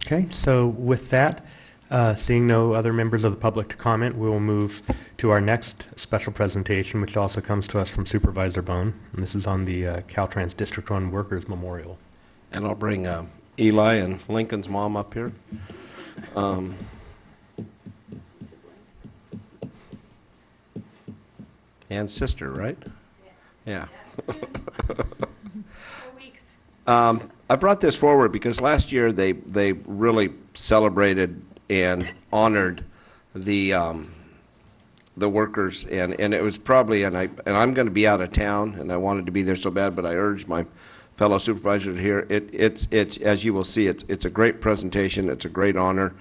Okay, so with that, seeing no other members of the public to comment, we will move to our next special presentation, which also comes to us from Supervisor Bohn. And this is on the Caltrans District 1 Workers Memorial. And I'll bring Eli and Lincoln's mom up here. And sister, right? Yeah. I brought this forward because last year they really celebrated and honored the workers, and it was probably, and I'm going to be out of town, and I wanted to be there so bad, but I urged my fellow supervisors here. It's as you will see, it's a great presentation. It's a great honor.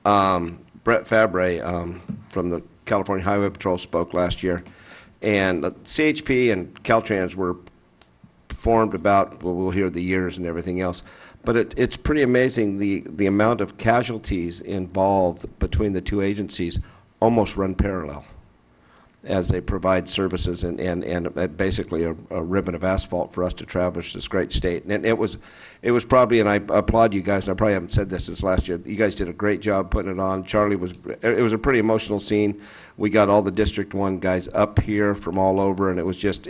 Brett Fabre from the California Highway Patrol spoke last year, and CHP and Caltrans were formed about, well, we'll hear the years and everything else, but it's pretty amazing the amount of casualties involved between the two agencies almost run parallel as they provide services and basically a ribbon of asphalt for us to traverse this great state. And it was probably, and I applaud you guys, and I probably haven't said this last year, you guys did a great job putting it on. Charlie it was a pretty emotional scene. We got all the District 1 guys up here from all over, and it was just,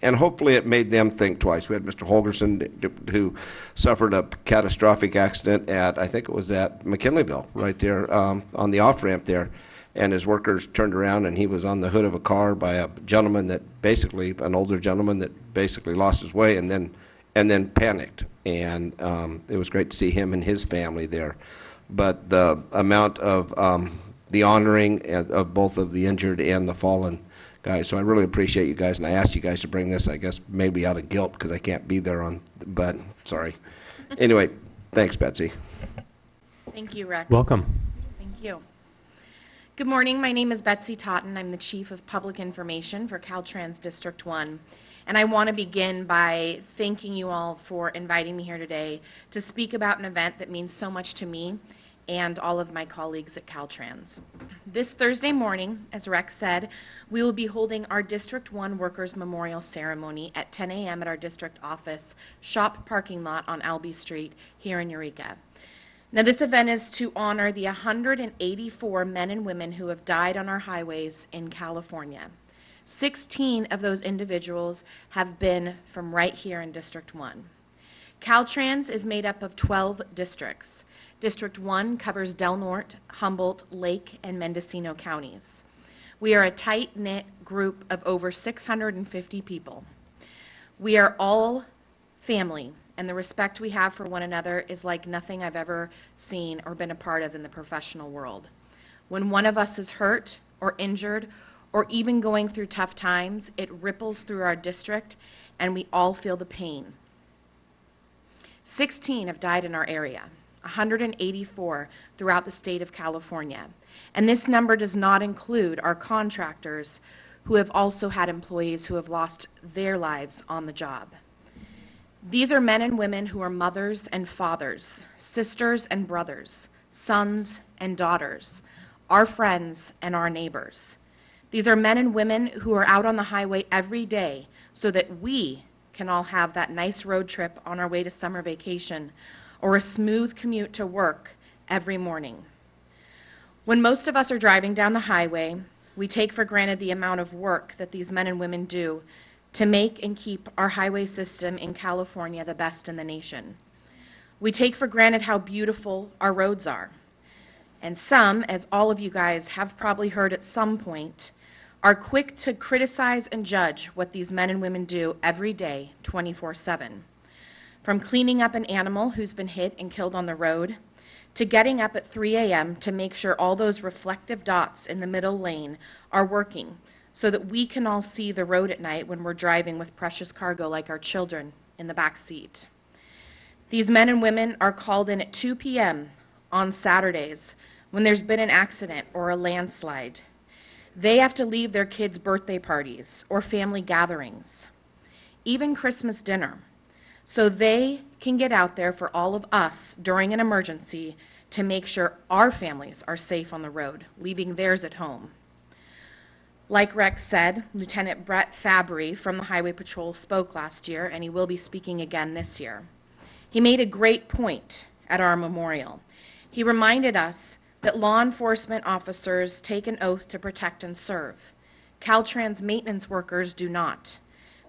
and hopefully it made them think twice. We had Mr. Holgerson, who suffered a catastrophic accident at, I think it was at McKinleyville, right there on the off-ramp there. And his workers turned around, and he was on the hood of a car by a gentleman that basically, an older gentleman that basically lost his way and then panicked. And it was great to see him and his family there. But the amount of the honoring of both of the injured and the fallen guys, so I really appreciate you guys, and I asked you guys to bring this, I guess maybe out of guilt because I can't be there but sorry. Anyway, thanks, Betsy. Thank you, Rex. Welcome. Thank you. Good morning. My name is Betsy Totten. I'm the Chief of Public Information for Caltrans District 1. And I want to begin by thanking you all for inviting me here today to speak about an event that means so much to me and all of my colleagues at Caltrans. This Thursday morning, as Rex said, we will be holding our District 1 Workers Memorial Ceremony at 10 a.m. at our district office shop parking lot on Albee Street here in Eureka. Now, this event is to honor the 184 men and women who have died on our highways in California. 16 of those individuals have been from right here in District 1. Caltrans is made up of 12 districts. District 1 covers Del Norte, Humboldt, Lake, and Mendocino counties. We are a tight-knit group of over 650 people. We are all family, and the respect we have for one another is like nothing I've ever seen or been a part of in the professional world. When one of us is hurt or injured or even going through tough times, it ripples through our district and we all feel the pain. 16 have died in our area, 184 throughout the state of California. And this number does not include our contractors who have also had employees who have lost their lives on the job. These are men and women who are mothers and fathers, sisters and brothers, sons and daughters, our friends and our neighbors. These are men and women who are out on the highway every day so that we can all have that nice road trip on our way to summer vacation or a smooth commute to work every morning. When most of us are driving down the highway, we take for granted the amount of work that these men and women do to make and keep our highway system in California the best in the nation. We take for granted how beautiful our roads are. And some, as all of you guys have probably heard at some point, are quick to criticize and judge what these men and women do every day, 24/7. From cleaning up an animal who's been hit and killed on the road, to getting up at 3 a.m. to make sure all those reflective dots in the middle lane are working, so that we can all see the road at night when we're driving with precious cargo like our children in the back seat. These men and women are called in at 2 p.m. on Saturdays when there's been an accident or a landslide. They have to leave their kids' birthday parties or family gatherings, even Christmas dinner, so they can get out there for all of us during an emergency to make sure our families are safe on the road, leaving theirs at home. Like Rex said, Lieutenant Brett Fabre from the Highway Patrol spoke last year, and he will be speaking again this year. He made a great point at our memorial. He reminded us that law enforcement officers take an oath to protect and serve. Caltrans maintenance workers do not.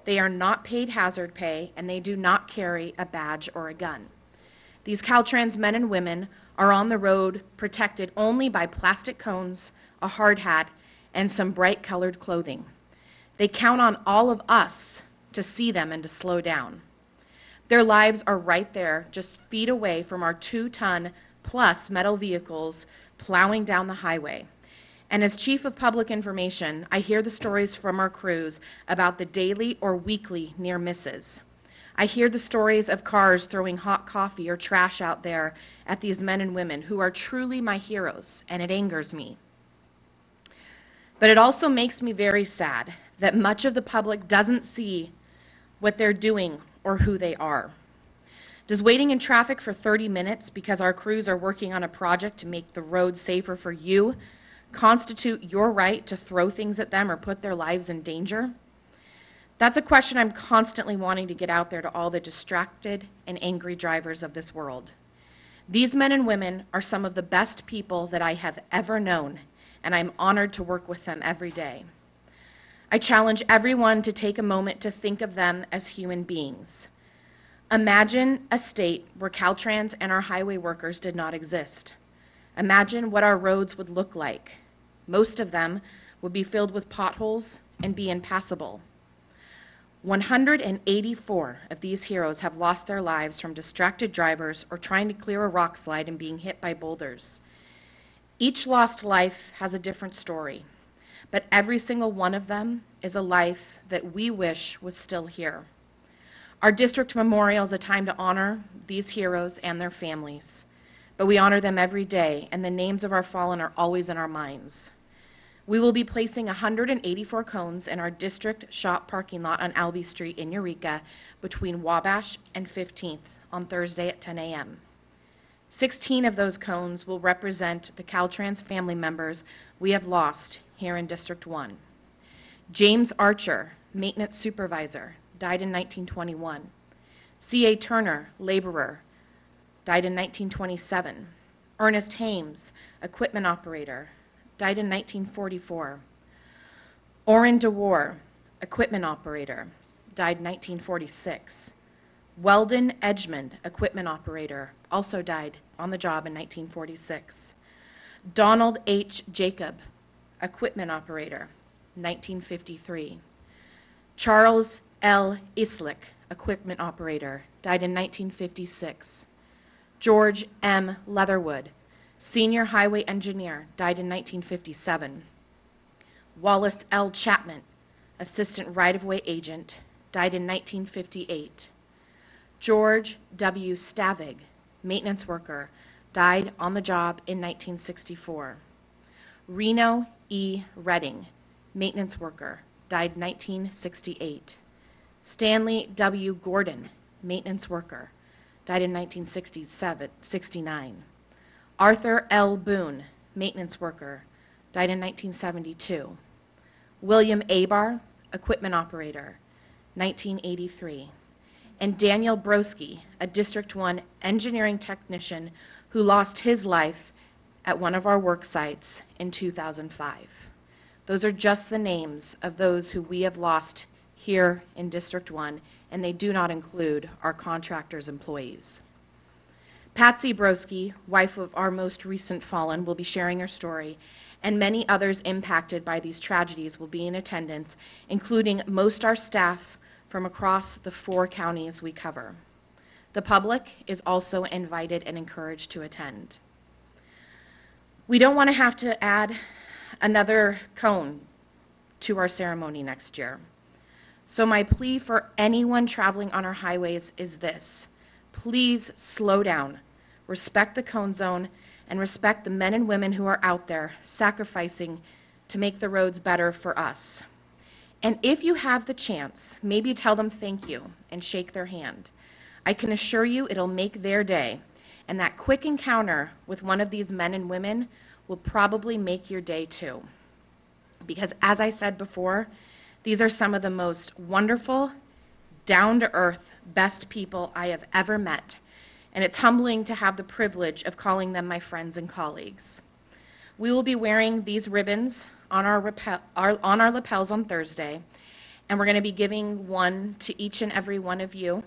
They are not paid hazard pay, and they do not carry a badge or a gun. These Caltrans men and women are on the road protected only by plastic cones, a hard hat, and some bright-colored clothing. They count on all of us to see them and to slow down. Their lives are right there, just feet away from our 2-ton-plus metal vehicles plowing down the highway. And as Chief of Public Information, I hear the stories from our crews about the daily or weekly near misses. I hear the stories of cars throwing hot coffee or trash out there at these men and women who are truly my heroes, and it angers me. But it also makes me very sad that much of the public doesn't see what they're doing or who they are. Does waiting in traffic for 30 minutes because our crews are working on a project to make the road safer for you constitute your right to throw things at them or put their lives in danger? That's a question I'm constantly wanting to get out there to all the distracted and angry drivers of this world. These men and women are some of the best people that I have ever known, and I'm honored to work with them every day. I challenge everyone to take a moment to think of them as human beings. Imagine a state where Caltrans and our highway workers did not exist. Imagine what our roads would look like. Most of them would be filled with potholes and be impassable. 184 of these heroes have lost their lives from distracted drivers or trying to clear a rock slide and being hit by boulders. Each lost life has a different story, but every single one of them is a life that we wish was still here. Our district memorial is a time to honor these heroes and their families, but we honor them every day, and the names of our fallen are always in our minds. We will be placing 184 cones in our district shop parking lot on Albee Street in Eureka between Wabash and 15th on Thursday at 10 a.m. 16 of those cones will represent the Caltrans family members we have lost here in District 1. James Archer, maintenance supervisor, died in 1921. C.A. Turner, laborer, died in 1927. Ernest Hames, equipment operator, died in 1944. Orrin DeWar, equipment operator, died in 1946. Weldon Edgmond, equipment operator, also died on the job in 1946. Donald H. Jacob, equipment operator, 1953. Charles L. Islick, equipment operator, died in 1956. George M. Leatherwood, senior highway engineer, died in 1957. Wallace L. Chapman, assistant right-of-way agent, died in 1958. George W. Stavig, maintenance worker, died on the job in 1964. Reno E. Redding, maintenance worker, died 1968. Stanley W. Gordon, maintenance worker, died in 1969. Arthur L. Boone, maintenance worker, died in 1972. William Abar, equipment operator, 1983. And Daniel Broski, a District 1 engineering technician who lost his life at one of our work sites in 2005. Those are just the names of those who we have lost here in District 1, and they do not include our contractors' employees. Patsy Broski, wife of our most recent fallen, will be sharing her story, and many others impacted by these tragedies will be in attendance, including most our staff from across the 4 counties we cover. The public is also invited and encouraged to attend. We don't want to have to add another cone to our ceremony next year. So my plea for anyone traveling on our highways is this: please slow down, respect the cone zone, and respect the men and women who are out there sacrificing to make the roads better for us. And if you have the chance, maybe tell them thank you and shake their hand. I can assure you it'll make their day, and that quick encounter with one of these men and women will probably make your day too. Because as I said before, these are some of the most wonderful, down-to-earth, best people I have ever met. and it's humbling to have the privilege of calling them my friends and colleagues. We will be wearing these ribbons on our lapels on Thursday, and we're going to be giving one to each and every one of you.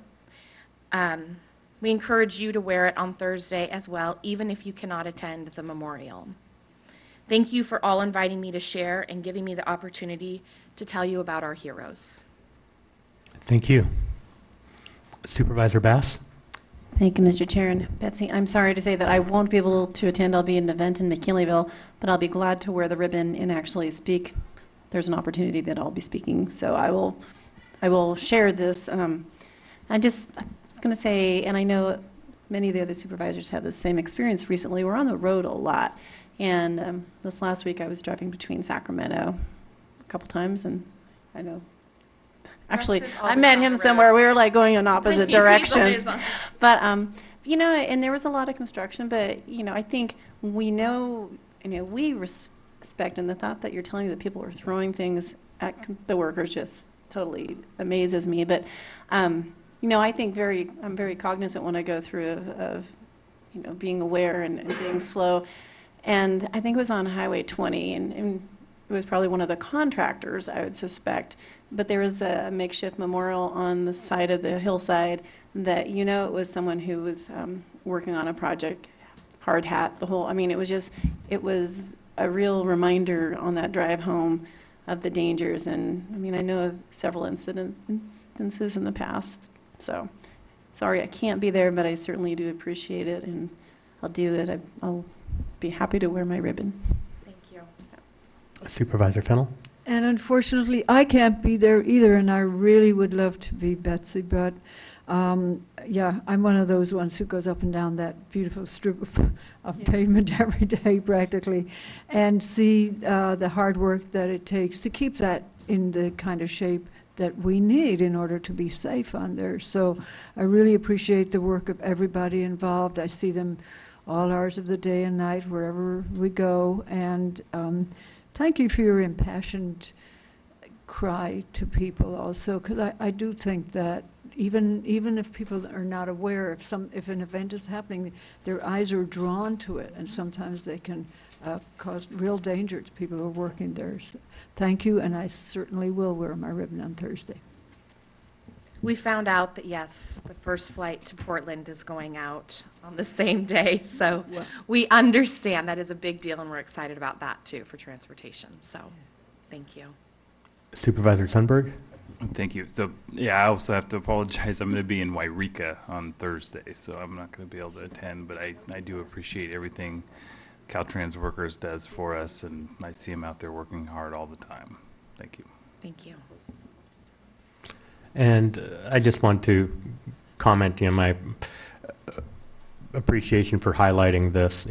We encourage you to wear it on Thursday as well, even if you cannot attend the memorial. Thank you for all inviting me to share and giving me the opportunity to tell you about our heroes. Thank you. Supervisor Bass? Thank you, Mr. Chair. And Betsy, I'm sorry to say that I won't be able to attend. I'll be at an event in McKinleyville, but I'll be glad to wear the ribbon and actually speak. There's an opportunity that I'll be speaking, so I will share this. I was going to say, and I know many of the other supervisors have the same experience recently. We're on the road a lot, and this last week I was driving between Sacramento a couple times, and I know. Actually, Rex is I always met on him the road. somewhere. We were like going in opposite He always directions. on- But, you know, and there was a lot of construction, but, you know, I think we know, we respect, and the thought that you're telling me that people are throwing things at the workers just totally amazes me. But, you know, I think I'm very cognizant when I go through of being aware and being slow. And I think it was on Highway 20, and it was probably one of the contractors, I would suspect. But there was a makeshift memorial on the side of the hillside that, it was someone who was working on a project, hard hat, it was a real reminder on that drive home of the dangers. And I mean, I know of several instances in the past. So sorry I can't be there, but I certainly do appreciate it, and I'll do it. I'll be happy to wear my ribbon. Thank you. Supervisor Fennell? And unfortunately, I can't be there either, and I really would love to be, Betsy, but yeah, I'm one of those ones who goes up and down that beautiful strip of pavement every day practically, and see the hard work that it takes to keep that in the kind of shape that we need in order to be safe on there. So I really appreciate the work of everybody involved. I see them all hours of the day and night, wherever we go, and thank you for your impassioned cry to people also, because I do think that even if people are not aware, if an event is happening, their eyes are drawn to it, and sometimes they can cause real danger to people who are working there. So thank you, and I certainly will wear my ribbon on Thursday. We found out that, yes, the first flight to Portland is going out on the same day, so Wow. we understand that is a big deal, and we're excited about that, too, for transportation, so thank you. Supervisor Sundberg? Thank you. So, yeah, I also have to apologize. I'm going to be in Wairika on Thursday, so I'm not going to be able to attend, but I do appreciate everything Caltrans Workers does for us, and I see them out there working hard all the time. Thank you. Thank you. And I just want to comment, my appreciation for highlighting this,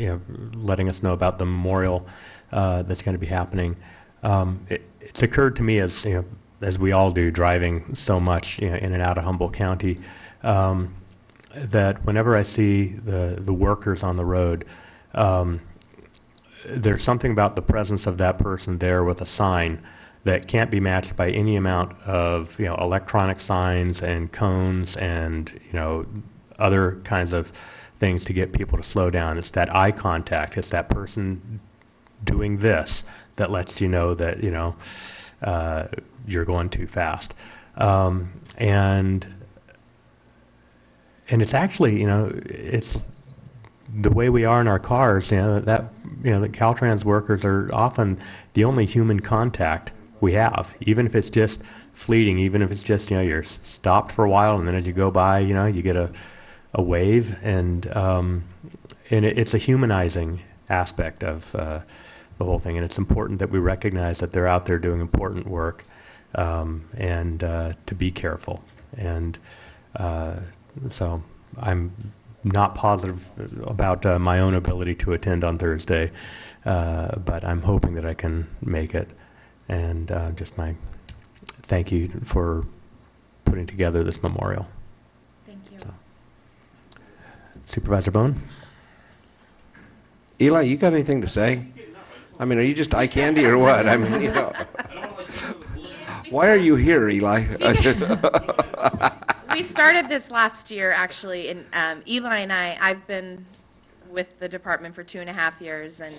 letting us know about the memorial that's going to be happening. It's occurred to me as we all do, driving so much in and out of Humboldt County, that whenever I see the workers on the road, there's something about the presence of that person there with a sign that can't be matched by any amount of electronic signs and cones and other kinds of things to get people to slow down. It's that eye contact. It's that person doing this that lets you know that you're going too fast. And it's actually it's the way we are in our cars. The Caltrans workers are often the only human contact we have, even if it's just fleeting, even if it's just you're stopped for a while, and then as you go by, you get a wave, and it's a humanizing aspect of the whole thing, and it's important that we recognize that they're out there doing important work, and to be careful. And so I'm not positive about my own ability to attend on Thursday, but I'm hoping that I can make it. And just my thank you for putting together this memorial. Thank you. So. Supervisor Bohn? Eli, you got anything to say? I mean, are you just eye candy or what? I mean, why are you here, Eli? We we started this last year, actually, and Eli and I've been with the department for 2.5 years, and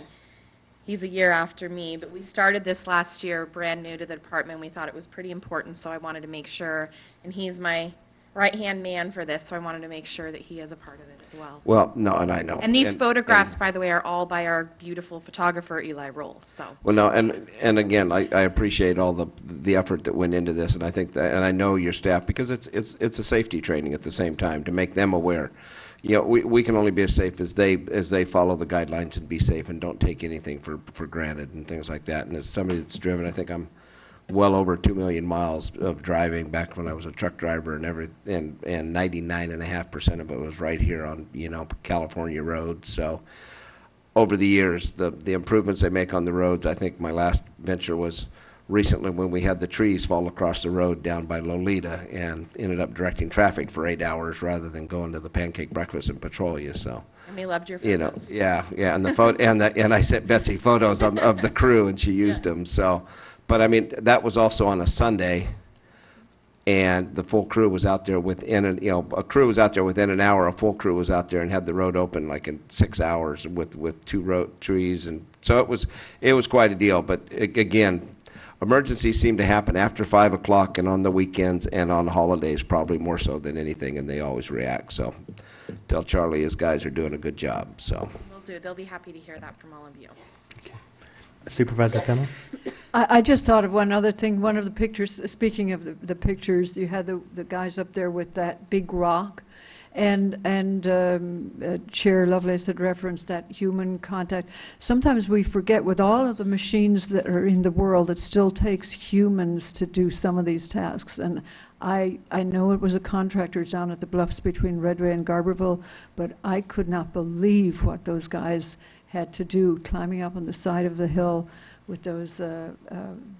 he's a year after me, but we started this last year, brand new to the department. We thought it was pretty important, so I wanted to make sure, and he's my right-hand man for this, so I wanted to make sure that he is a part of it as well. Well, no, and I know. And these photographs, by the way, are all by our beautiful photographer, Eli Roll, so. Well, no, and again, I appreciate all the effort that went into this, and I think that, and I know your staff, because it's a safety training at the same time, to make them aware. You know, we can only be as safe as they follow the guidelines and be safe and don't take anything for granted and things like that. And as somebody that's driven, I think I'm well over 2 million miles of driving back when I was a truck driver, and 99.5% of it was right here on, you know, California roads. So over the years, the improvements they make on the roads, I think my last venture was recently when we had the trees fall across the road down by Lolita and ended up directing traffic for 8 hours rather than going to the pancake breakfast in Petrolia. So, And we loved your you know, photos. yeah, and the photo, and I sent Betsy photos of the crew, and she used them. So, but I mean, that was also on a Sunday, and the full crew was out there within a crew was out there within an hour. A full crew was out there and had the road open like in 6 hours with 2 trees, and so it was quite a deal. But again, emergencies seem to happen after 5 o'clock and on the weekends and on holidays, probably more so than anything, and they always react. So tell Charlie his guys are doing a good job. So Will do. They'll be happy to hear that from all of you. Supervisor Fennell? I just thought of one other thing. One of the pictures, speaking of the pictures, you had the guys up there with that big rock. And Chair Lovelace had referenced that human contact. Sometimes we forget, with all of the machines that are in the world, it still takes humans to do some of these tasks. And I know it was a contractor down at the bluffs between Redway and Garberville, but I could not believe what those guys had to do, climbing up on the side of the hill with those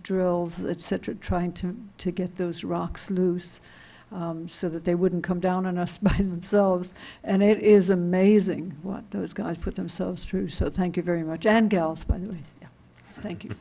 drills, et cetera, trying to get those rocks loose. So that they wouldn't come down on us by themselves. And it is amazing what those guys put themselves through. So thank you very much. And gals, by the way. Yeah. Thank you.